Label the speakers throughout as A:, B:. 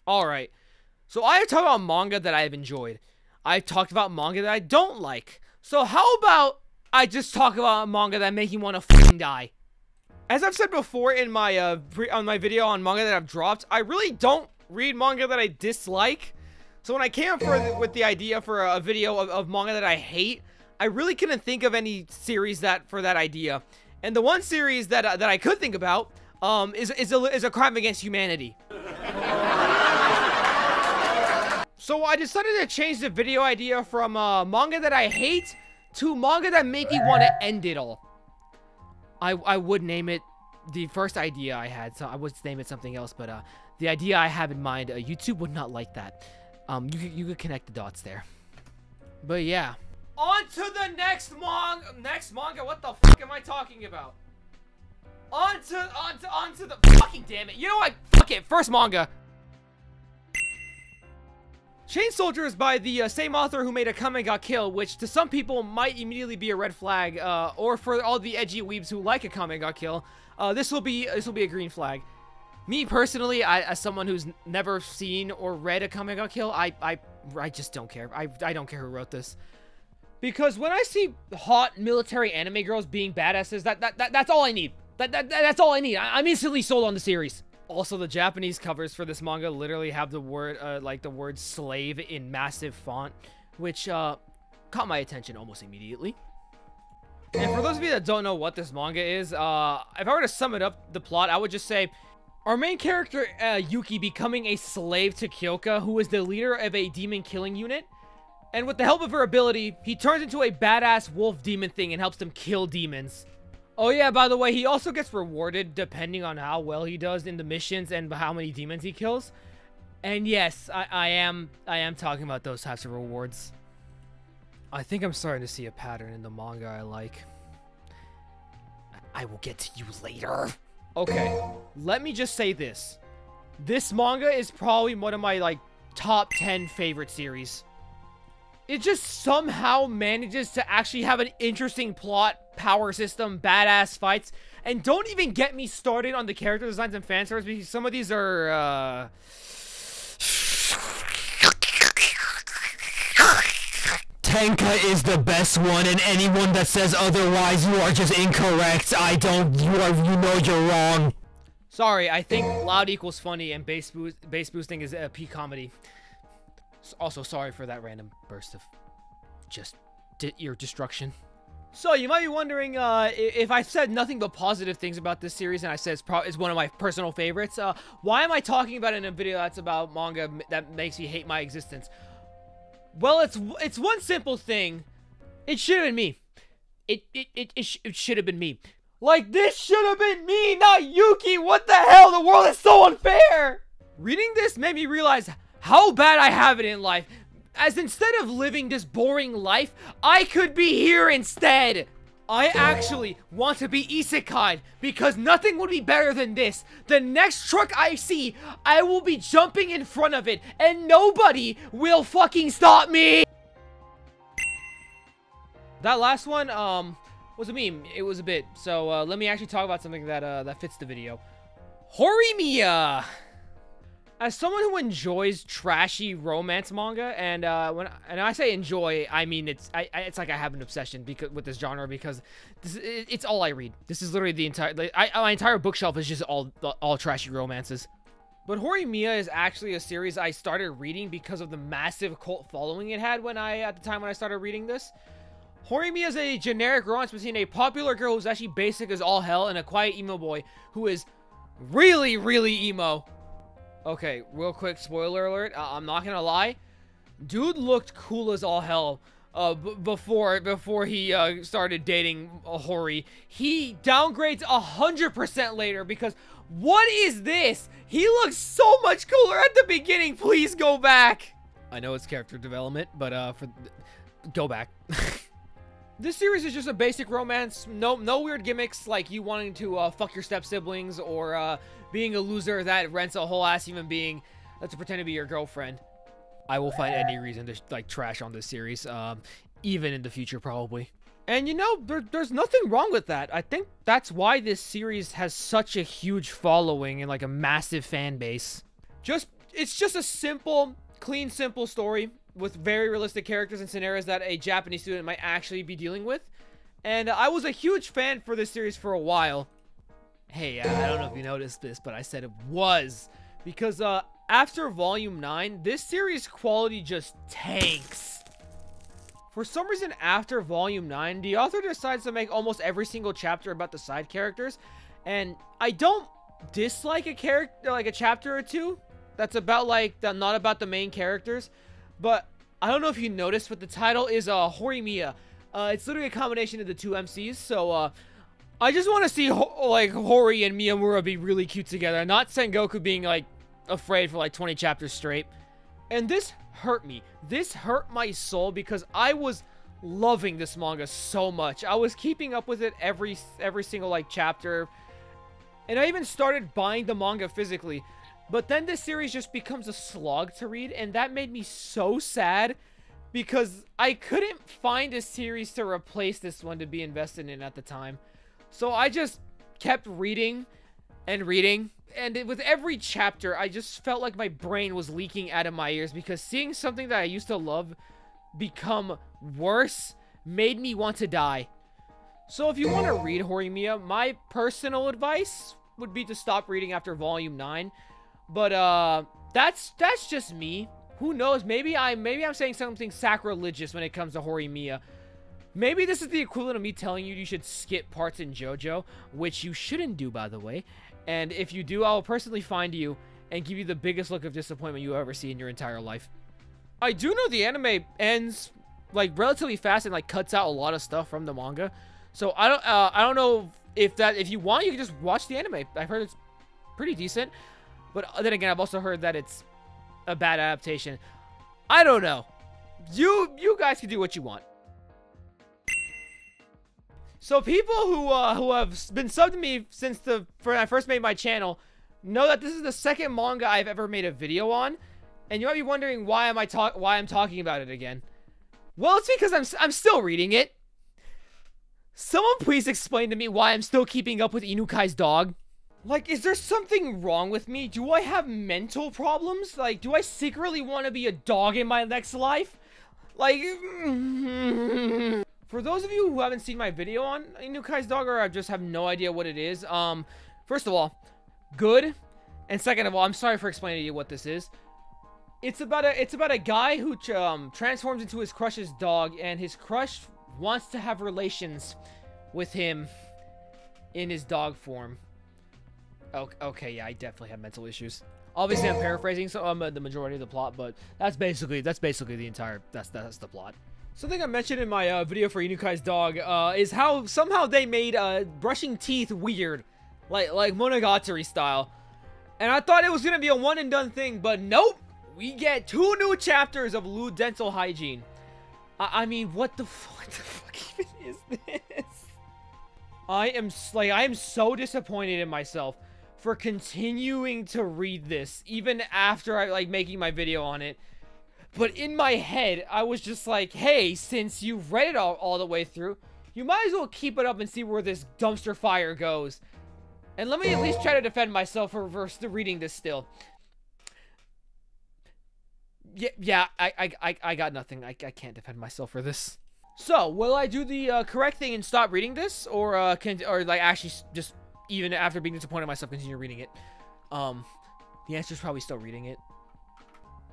A: Alright, so I have talked about manga that I have enjoyed. I've talked about manga that I don't like. So how about I just talk about manga that make you want to fucking die? As I've said before in my on my video on manga that I've dropped, I really don't read manga that I dislike. So when I came up with the idea for a video of manga that I hate, I really couldn't think of any series for that idea. And the one series that I could think about is a crime against humanity. So I decided to change the video idea from manga that I hate to manga that make me want to end it all. I would name it, the first idea I had, so I would name it something else, but the idea I have in mind, YouTube would not like that. You could connect the dots there. But yeah. On to the next manga, what the fuck am I talking about? On to the fucking damn it. You know what? Fuck it, first manga. Chain Soldier is by the same author who made Akame ga Kill, which to some people might immediately be a red flag, or for all the edgy weebs who like Akame ga Kill, this will be a green flag. Me personally, as someone who's never seen or read Akame ga Kill, I just don't care. I don't care who wrote this, because when I see hot military anime girls being badasses, that's all I need. That's all I need. I'm instantly sold on the series. Also, the Japanese covers for this manga literally have the word, the word slave in massive font, which, caught my attention almost immediately. And for those of you that don't know what this manga is, if I were to sum it up, the plot, I would just say, our main character, Yuki, becoming a slave to Kyoka, who is the leader of a demon killing unit. And with the help of her ability, he turns into a badass wolf demon thing and helps them kill demons. Oh yeah, by the way, he also gets rewarded depending on how well he does in the missions and how many demons he kills. And yes, I am talking about those types of rewards. I think I'm starting to see a pattern in the manga I like. I will get to you later. Okay, let me just say this. This manga is probably one of my, top 10 favorite series. It just somehow manages to actually have an interesting plot, power system, badass fights, and don't even get me started on the character designs and fan service, because some of these are,
B: Tenka is the best one, and anyone that says otherwise, you are just incorrect. You know you're wrong.
A: Sorry, I think loud equals funny and bass boosting is peak comedy. Also, sorry for that random burst of just ear destruction. So, you might be wondering, if I've said nothing but positive things about this series, and I said it's one of my personal favorites, why am I talking about it in a video that's about manga that makes me hate my existence? Well, it's one simple thing. It should have been me. It should have been me. Like, this should have been me, not Yuki! What the hell? The world is so unfair! Reading this made me realize how bad I have it in life. As instead of living this boring life, I could be here instead. I actually want to be isekai'd because nothing would be better than this. The next truck I see, I will be jumping in front of it and nobody will fucking stop me. That last one, was a meme. It was a bit. So, let me actually talk about something that fits the video. Horimiya! As someone who enjoys trashy romance manga, and when I say enjoy, I mean it's like I have an obsession with this genre, because it's all I read. This is literally the entire my entire bookshelf is just all trashy romances. But Horimiya is actually a series I started reading because of the massive cult following it had at the time when I started reading this. Horimiya is a generic romance between a popular girl who's actually basic as all hell and a quiet emo boy who is really, really emo. Okay, real quick spoiler alert. I'm not gonna lie, dude looked cool as all hell before he started dating Hori. He downgrades 100% later, because what is this? He looks so much cooler at the beginning. Please go back. I know it's character development, but go back. This series is just a basic romance. No weird gimmicks like you wanting to fuck your step-siblings, or being a loser that rents a whole ass human being to pretend to be your girlfriend. I will find any reason to trash on this series, even in the future probably. And you know, there's nothing wrong with that. I think that's why this series has such a huge following and a massive fan base. it's just a simple, clean, simple story with very realistic characters and scenarios that a Japanese student might actually be dealing with. And I was a huge fan for this series for a while. Hey, I don't know if you noticed this, but I said it was. Because after Volume 9, this series' quality just tanks. For some reason, after Volume 9, the author decides to make almost every single chapter about the side characters. And I don't dislike a character, like a chapter or two that's about, like, not about the main characters. But I don't know if you noticed, but the title is Horimiya. It's literally a combination of the two MCs, so I just want to see like Hori and Miyamura be really cute together, not Sengoku being like afraid for like 20 chapters straight. And this hurt me. This hurt my soul because I was loving this manga so much. I was keeping up with it every single like chapter, and I even started buying the manga physically. But then this series just becomes a slog to read, and that made me so sad. Because I couldn't find a series to replace this one to be invested in at the time. So I just kept reading and reading. And with every chapter, I just felt like my brain was leaking out of my ears. Because seeing something that I used to love become worse made me want to die. So if you want to read Horimiya, my personal advice would be to stop reading after Volume 9. But that's just me. Who knows? Maybe I'm saying something sacrilegious when it comes to Horimiya. Maybe this is the equivalent of me telling you should skip parts in JoJo, which you shouldn't do, by the way. And if you do, I'll personally find you and give you the biggest look of disappointment you ever see in your entire life. I do know the anime ends like relatively fast and like cuts out a lot of stuff from the manga. So I don't know if you want, you can just watch the anime. I've heard it's pretty decent, but then again, I've also heard that it's a bad adaptation. I don't know. You guys can do what you want. So people who have been subbed to me since when I first made my channel know that this is the second manga I've ever made a video on, and you might be wondering why I'm talking about it again. Well, it's because I'm still reading it. Someone please explain to me why I'm still keeping up with Inuk Kais Dog. Like, is there something wrong with me? Do I have mental problems? Like, do I secretly want to be a dog in my next life? Like, for those of you who haven't seen my video on Inuk Kais Dog or just have no idea what it is, first of all, good. And second of all, I'm sorry for explaining to you what this is. It's about a guy who transforms into his crush's dog, and his crush wants to have relations with him in his dog form. Okay, yeah, I definitely have mental issues. Obviously, I'm paraphrasing the majority of the plot, but that's basically the entire that's the plot. Something I mentioned in my video for Inuk Kais Dog is how somehow they made brushing teeth weird, like Monogatari style, and I thought it was gonna be a one and done thing, but nope, we get 2 new chapters of lewd dental hygiene. I mean, what the fuck even is this? I am so disappointed in myself for continuing to read this, even after I making my video on it. But in my head, I was just like, hey, since you've read it all the way through, you might as well keep it up and see where this dumpster fire goes. And let me at least try to defend myself for reading this still. Yeah, I got nothing. I can't defend myself for this. So, will I do the correct thing and stop reading this, or actually just even after being disappointed in myself, continue reading it? The answer is probably still reading it.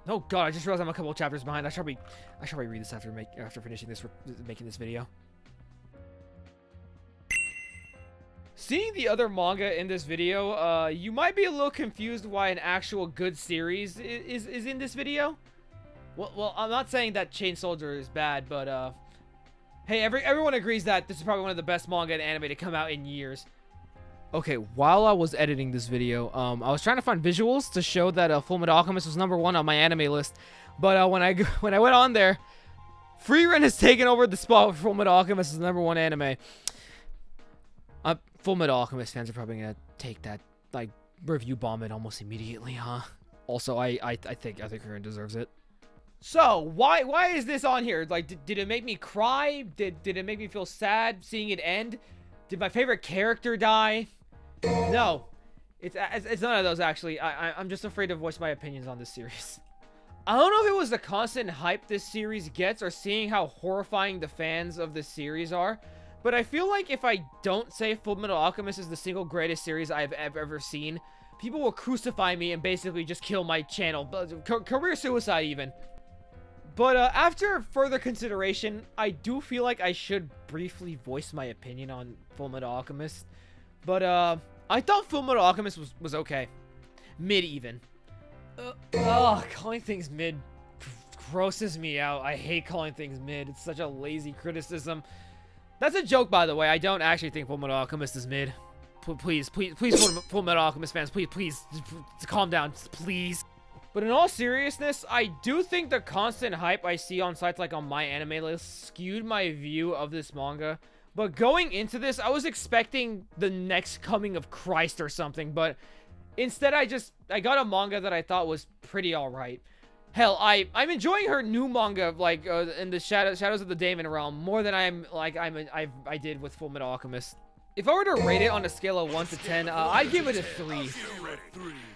A: Oh god, I just realized I'm a couple of chapters behind. I should probably read this after finishing this, making this video. Seeing the other manga in this video, you might be a little confused why an actual good series is in this video. Well, I'm not saying that Chain Soldier is bad, but hey, everyone agrees that this is probably one of the best manga and anime to come out in years. Okay, while I was editing this video, I was trying to find visuals to show that Fullmetal Alchemist was #1 on my anime list. But when I went on there, Freerun has taken over the spot for Fullmetal Alchemist as #1 anime. Fullmetal Alchemist fans are probably gonna take that review bomb it almost immediately, huh? Also, I think Freerun deserves it. So why is this on here? Like, did it make me cry? Did it make me feel sad seeing it end? Did my favorite character die? No, It's none of those, actually. I'm just afraid to voice my opinions on this series. I don't know if it was the constant hype this series gets or seeing how horrifying the fans of this series are, but I feel like if I don't say Fullmetal Alchemist is the single greatest series I've ever seen, people will crucify me and basically just kill my channel. Career suicide, even. But after further consideration, I do feel like I should briefly voice my opinion on Fullmetal Alchemist. But I thought Fullmetal Alchemist was okay. Mid, even. Calling things mid grosses me out. I hate calling things mid. It's such a lazy criticism. That's a joke, by the way. I don't actually think Fullmetal Alchemist is mid. Please, Fullmetal Alchemist fans, please, calm down, please. But in all seriousness, I do think the constant hype I see on sites like on My Anime List skewed my view of this manga. But going into this, I was expecting the next coming of Christ or something, but instead I got a manga that I thought was pretty alright. Hell, I'm enjoying her new manga, like, in the Shadows of the Daemon Realm, more than I did with Fullmetal Alchemist. If I were to rate it on a scale of 1 to 10, I'd give it a 3.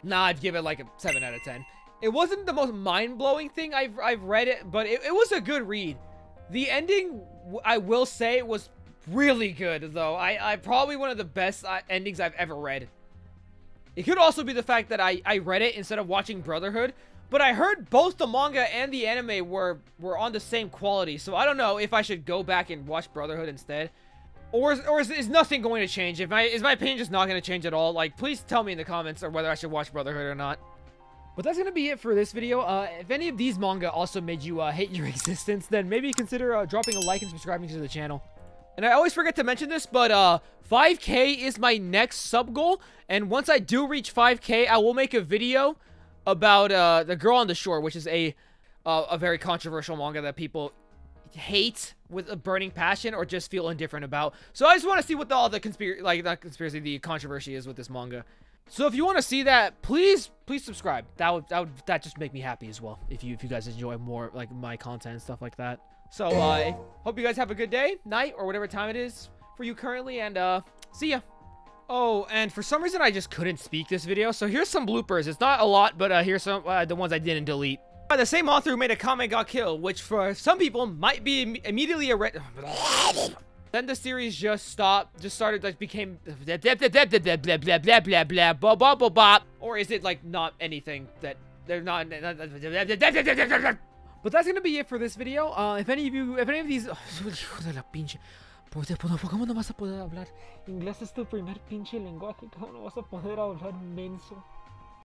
A: Nah, I'd give it like a 7 out of 10. It wasn't the most mind-blowing thing I've read it, but it was a good read. The ending, I will say, was really good, though. I probably one of the best endings I've ever read. It could also be the fact that I read it instead of watching Brotherhood, but I heard both the manga and the anime were on the same quality, so I don't know if I should go back and watch Brotherhood instead. Or is nothing going to change? Is my opinion just not going to change at all? Like, please tell me in the comments or whether I should watch Brotherhood or not. But that's going to be it for this video. If any of these manga also made you hate your existence, then maybe consider dropping a like and subscribing to the channel. And I always forget to mention this, but 5K is my next sub goal. And once I do reach 5K, I will make a video about The Girl on the Shore, which is a very controversial manga that people hate with a burning passion or just feel indifferent about. So I just want to see what the controversy is with this manga. So if you want to see that, please subscribe. That just make me happy as well. If you guys enjoy more like my content and stuff like that. So hope you guys have a good day, night, or whatever time it is for you currently, and see ya. Oh, and for some reason I just couldn't speak this video, so here's some bloopers. It's not a lot, but here's some the ones I didn't delete. By the same author who made a Kame ga Kill, which for some people might be immediately a Then the series just stopped, just started, like, became or is it, like, not anything that they're not. But that's gonna be it for this video. If any of these ¿cómo no vas a poder hablar? Inglés es tu primer pinche lenguaje, ¿cómo no vas a poder hablar menso?